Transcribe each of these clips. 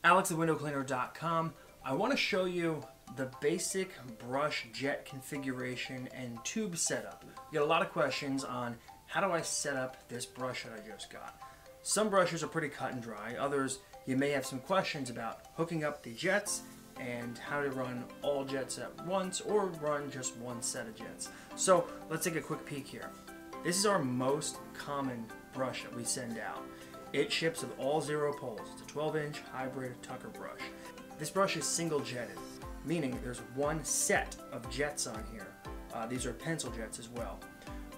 Alex at windowcleaner.com. I want to show you the basic brush jet configuration and tube setup. We get a lot of questions on how do I set up this brush that I just got. Some brushes are pretty cut and dry, others you may have some questions about hooking up the jets and how to run all jets at once or run just one set of jets. So let's take a quick peek here. This is our most common brush that we send out. It ships with all 0 poles. It's a 12-inch hybrid Tucker brush. This brush is single jetted, meaning there's one set of jets on here. These are pencil jets as well.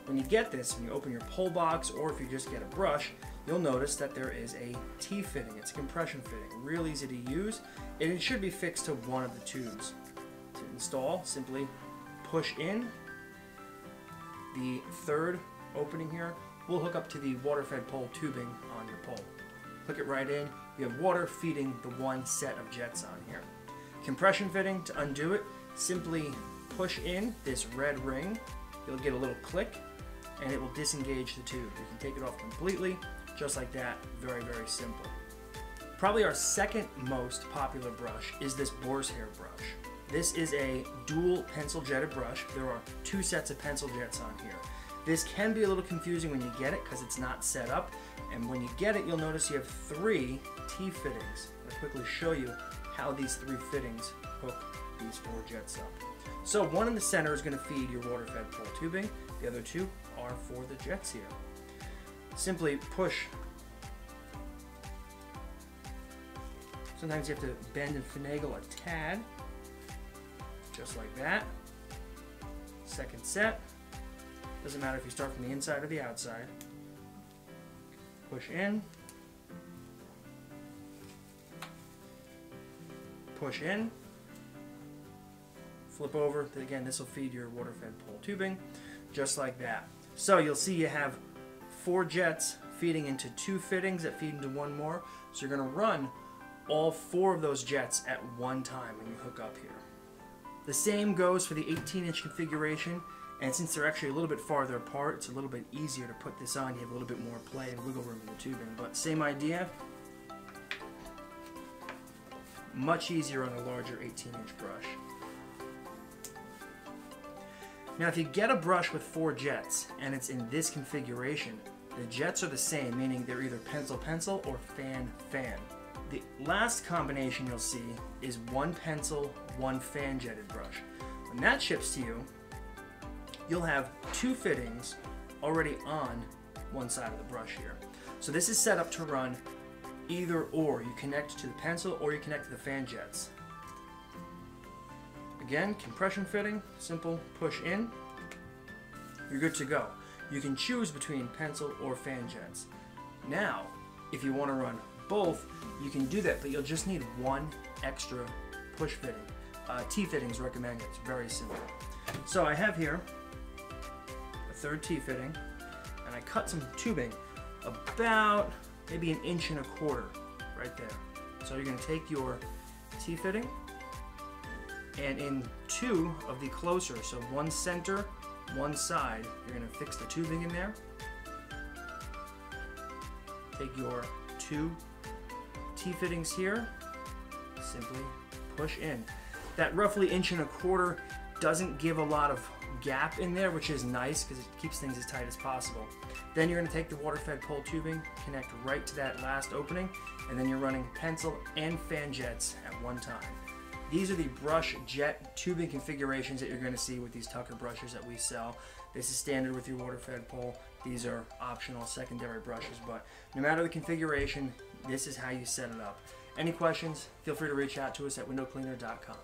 When you get this, when you open your pole box or if you just get a brush, you'll notice that there is a T-fitting. It's a compression fitting, real easy to use, and it should be fixed to one of the tubes. To install, simply push in. The third opening here will hook up to the Waterfed pole tubing on your pole. Click it right in. You have water feeding the one set of jets on here. Compression fitting, to undo it, simply push in this red ring. You'll get a little click and it will disengage the tube. You can take it off completely, just like that. Very, very simple. Probably our second most popular brush is this Boars Hair brush. This is a dual pencil jetted brush. There are 2 sets of pencil jets on here. This can be a little confusing when you get it because it's not set up, and when you get it you'll notice you have 3 T-fittings. I'll quickly show you how these 3 fittings hook these 4 jets up. So one in the center is going to feed your Waterfed pole tubing, the other 2 are for the jets here. Simply push. Sometimes you have to bend and finagle a tad, just like that. Second set. Doesn't matter if you start from the inside or the outside. Push in. Push in. Flip over. Again, this will feed your Waterfed pole tubing, just like that. So you'll see you have 4 jets feeding into 2 fittings that feed into 1 more. So you're going to run all 4 of those jets at one time when you hook up here. The same goes for the 18-inch configuration. And since they're actually a little bit farther apart, it's a little bit easier to put this on. You have a little bit more play and wiggle room in the tubing. But same idea. Much easier on a larger 18-inch brush. Now if you get a brush with 4 jets and it's in this configuration, the jets are the same, meaning they're either pencil-pencil or fan-fan. The last combination you'll see is 1 pencil, 1 fan-jetted brush. When that ships to you, you'll have 2 fittings already on one side of the brush here. So this is set up to run either or. You connect to the pencil or you connect to the fan jets. Again, compression fitting, simple push in. You're good to go. You can choose between pencil or fan jets. Now, if you want to run both, you can do that, but you'll just need 1 extra push fitting. T-fittings recommended. It's very simple. So I have here a 3rd T-fitting, and I cut some tubing about maybe 1.25 inches right there. So you're going to take your T-fitting, and in 2 of the closer, so 1 center, 1 side, you're going to fix the tubing in there. Take your 2 T-fittings here, simply push in. That roughly 1.25 inches doesn't give a lot of gap in there, which is nice because it keeps things as tight as possible. Then you're going to take the Waterfed pole tubing, connect right to that last opening, and then you're running pencil and fan jets at one time. These are the brush jet tubing configurations that you're going to see with these Tucker brushes that we sell. This is standard with your Waterfed pole. These are optional secondary brushes, but no matter the configuration, this is how you set it up. Any questions, feel free to reach out to us at windowcleaner.com.